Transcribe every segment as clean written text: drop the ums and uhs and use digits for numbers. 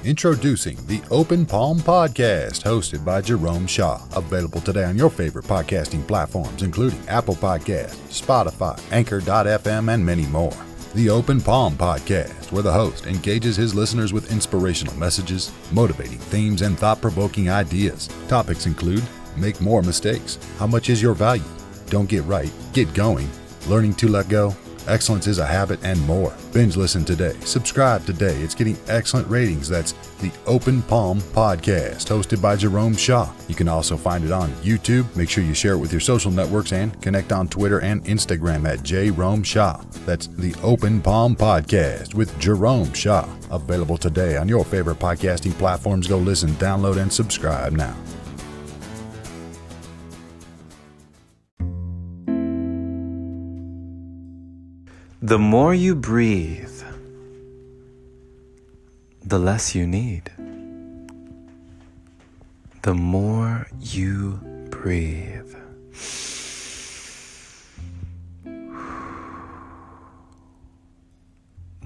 Introducing the Open Palm Podcast, hosted by Jerome Shaw. Available today on your favorite podcasting platforms, including Apple Podcasts, Spotify, Anchor.fm, and many more. The Open Palm Podcast, where the host engages his listeners with inspirational messages, motivating themes, and thought-provoking ideas. Topics include: make more mistakes, how much is your value, don't get right, get going, learning to let go, excellence is a habit, and more. Binge listen today. Subscribe today. It's getting excellent ratings. That's the Open Palm Podcast, hosted by Jerome Shaw. You can also find it on YouTube. Make sure you share it with your social networks and connect on Twitter and Instagram at Jerome Shaw. That's the Open Palm Podcast with Jerome Shaw. Available today on your favorite podcasting platforms. Go listen, download, and subscribe now. The more you breathe, the less you need. The more you breathe,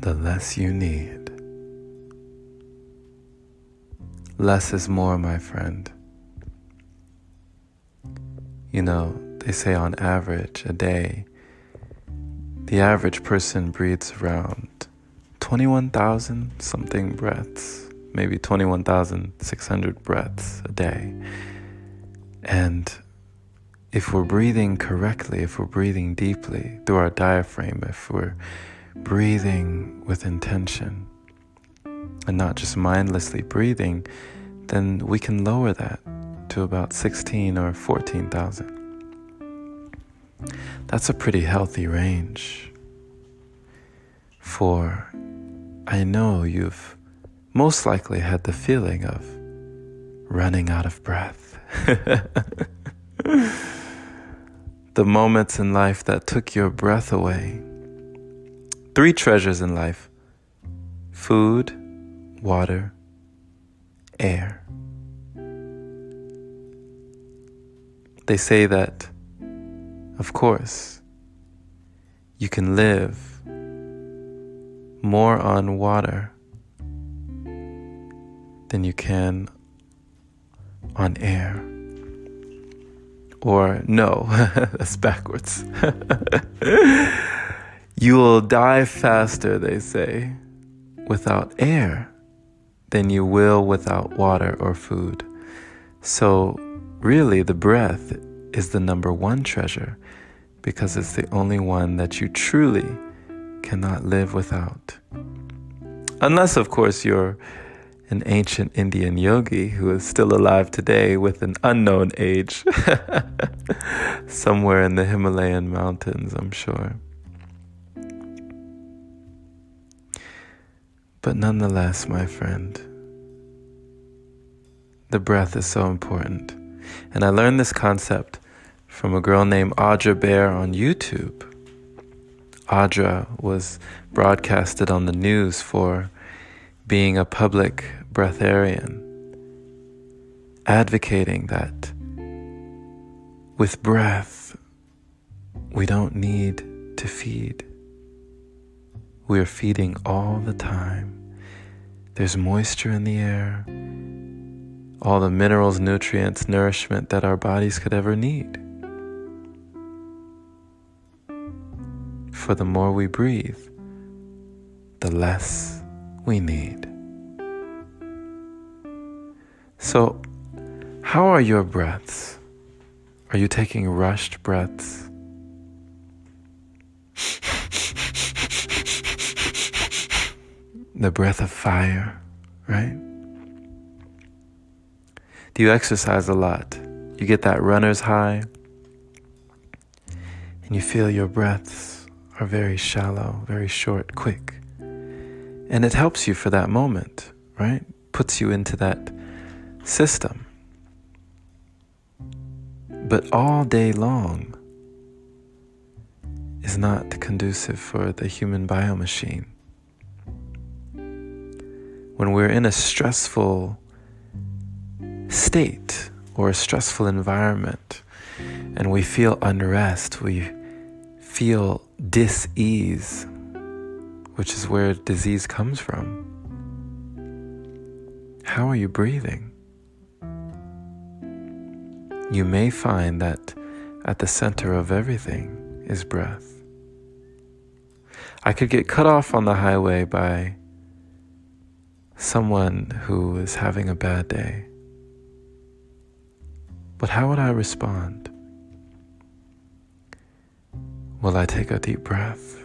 the less you need. Less is more, my friend. You know, they say on average a day, the average person breathes around 21,000 something breaths, maybe 21,600 breaths a day. And if we're breathing correctly, if we're breathing deeply through our diaphragm, if we're breathing with intention and not just mindlessly breathing, then we can lower that to about 16 or 14,000. That's a pretty healthy range. For I know you've most likely had the feeling of running out of breath. The moments in life that took your breath away. 3 treasures in life: food, water, air. They say that, of course, you can live more on water than you can on air. Or no, that's backwards. You will die faster, they say, without air than you will without water or food. So really, the breath is the number 1 treasure, because it's the only one that you truly cannot live without. Unless, of course, you're an ancient Indian yogi who is still alive today with an unknown age, somewhere in the Himalayan mountains, I'm sure. But nonetheless, my friend, the breath is so important. And I learned this concept from a girl named Audra Bear on YouTube. Audra was broadcasted on the news for being a public breatharian, advocating that with breath, we don't need to feed. We're feeding all the time. There's moisture in the air, all the minerals, nutrients, nourishment that our bodies could ever need. For the more we breathe, the less we need. So, how are your breaths? Are you taking rushed breaths? The breath of fire, right? Do you exercise a lot? You get that runner's high, and you feel your breaths are very shallow, very short, quick. And it helps you for that moment, right? Puts you into that system. But all day long is not conducive for the human biomachine. When we're in a stressful state or a stressful environment and we feel unrest, we feel dis-ease, which is where disease comes from. How are you breathing? You may find that at the center of everything is breath. I could get cut off on the highway by someone who is having a bad day. But how would I respond? Will I take a deep breath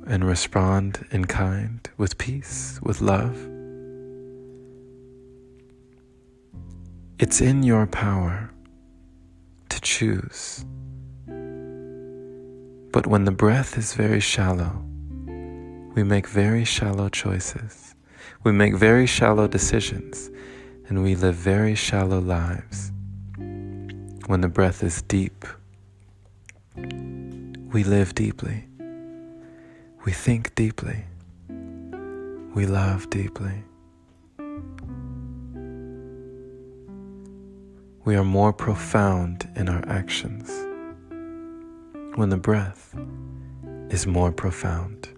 and respond in kind, with peace, with love? It's in your power to choose. But when the breath is very shallow, we make very shallow choices. We make very shallow decisions, and we live very shallow lives. When the breath is deep, we live deeply. We think deeply. We love deeply. We are more profound in our actions when the breath is more profound.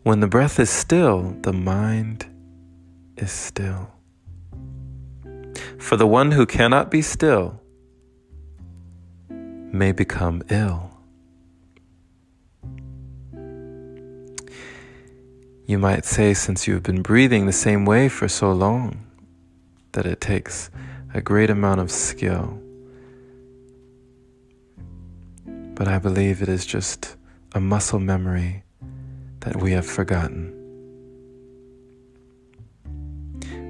When the breath is still, the mind is still. For the one who cannot be still may become ill. You might say, since you've been breathing the same way for so long, that it takes a great amount of skill. But I believe it is just a muscle memory that we have forgotten.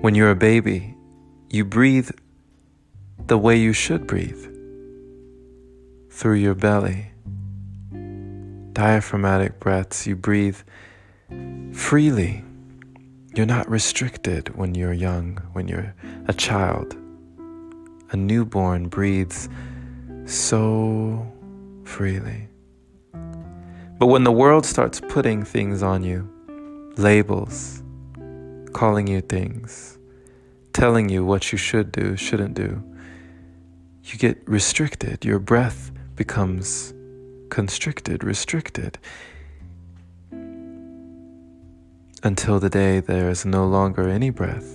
When you're a baby, you breathe the way you should breathe, through your belly. Diaphragmatic breaths, you breathe freely. You're not restricted when you're young, when you're a child. A newborn breathes so freely. But when the world starts putting things on you, labels, calling you things, telling you what you should do, shouldn't do, you get restricted. Your breath becomes constricted, restricted, until the day there is no longer any breath.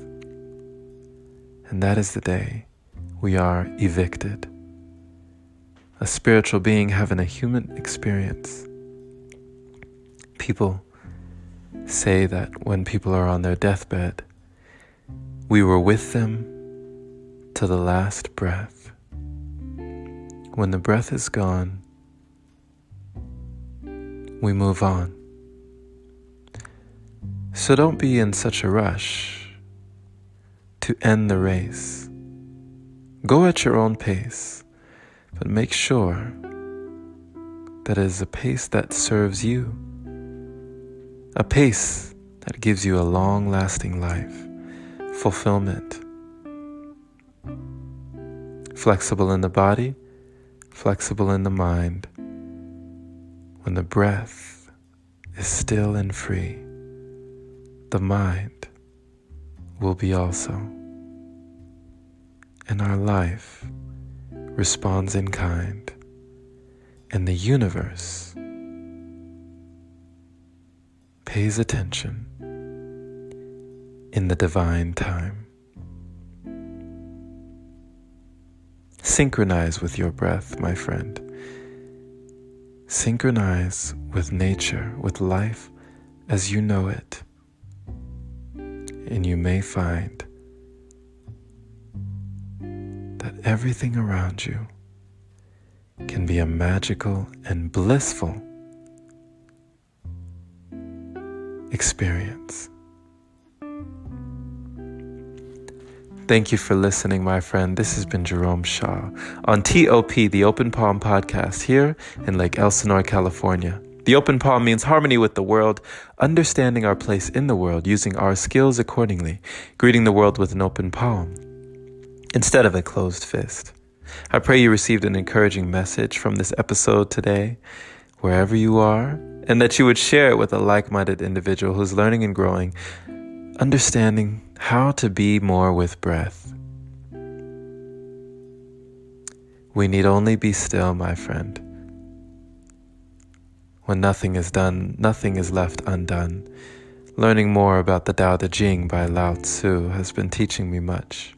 And that is the day we are evicted. A spiritual being having a human experience. People say that when people are on their deathbed, we were with them to the last breath. When the breath is gone, we move on. So don't be in such a rush to end the race. Go at your own pace, but make sure that it is a pace that serves you, a pace that gives you a long-lasting life, fulfillment. Flexible in the body, flexible in the mind. When the breath is still and free, the mind will be also. And our life responds in kind, and the universe pays attention in the divine time. Synchronize with your breath, my friend. Synchronize with nature, with life as you know it. And you may find that everything around you can be a magical and blissful experience. Thank you for listening, my friend. This has been Jerome Shaw on TOP, the Open Palm Podcast, here in Lake Elsinore, California. The open palm means harmony with the world, understanding our place in the world, using our skills accordingly, greeting the world with an open palm instead of a closed fist. I pray you received an encouraging message from this episode today, wherever you are, and that you would share it with a like-minded individual who's learning and growing, understanding how to be more with breath. We need only be still, my friend. When nothing is done, nothing is left undone. Learning more about the Tao Te Ching by Lao Tzu has been teaching me much.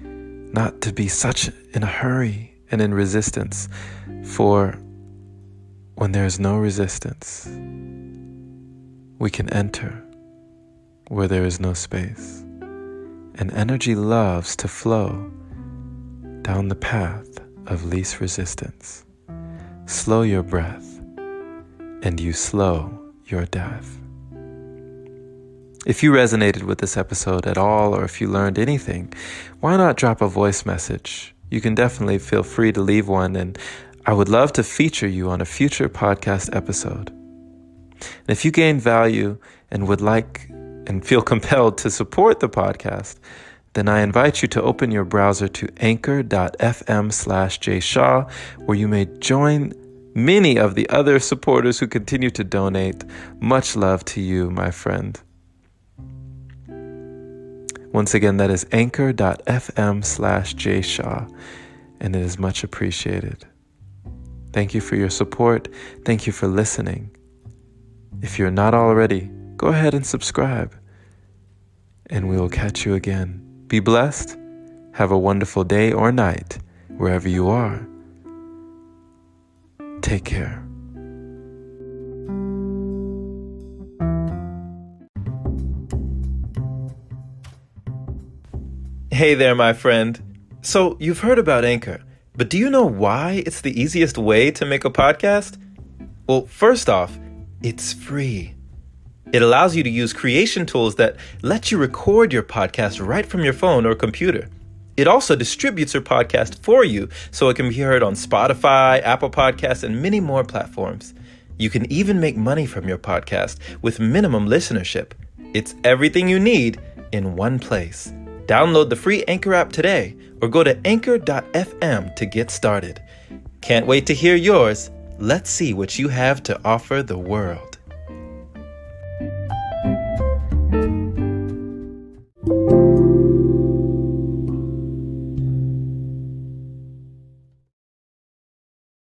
Not to be such in a hurry and in resistance, for when there is no resistance, we can enter where there is no space. And energy loves to flow down the path of least resistance. Slow your breath, and you slow your death. If you resonated with this episode at all, or if you learned anything, why not drop a voice message? You can definitely feel free to leave one, and I would love to feature you on a future podcast episode. And if you gain value and would like and feel compelled to support the podcast, then I invite you to open your browser to anchor.fm/jshaw, where you may join many of the other supporters who continue to donate. Much love to you, my friend. Once again, that is anchor.fm/jshaw, and it is much appreciated. Thank you for your support. Thank you for listening. If you're not already, go ahead and subscribe, and we will catch you again. Be blessed. Have a wonderful day or night, wherever you are. Take care. Hey there, my friend. So you've heard about Anchor, but do you know why it's the easiest way to make a podcast? Well, first off, it's free. It allows you to use creation tools that let you record your podcast right from your phone or computer. It also distributes your podcast for you so it can be heard on Spotify, Apple Podcasts, and many more platforms. You can even make money from your podcast with minimum listenership. It's everything you need in one place. Download the free Anchor app today or go to anchor.fm to get started. Can't wait to hear yours. Let's see what you have to offer the world.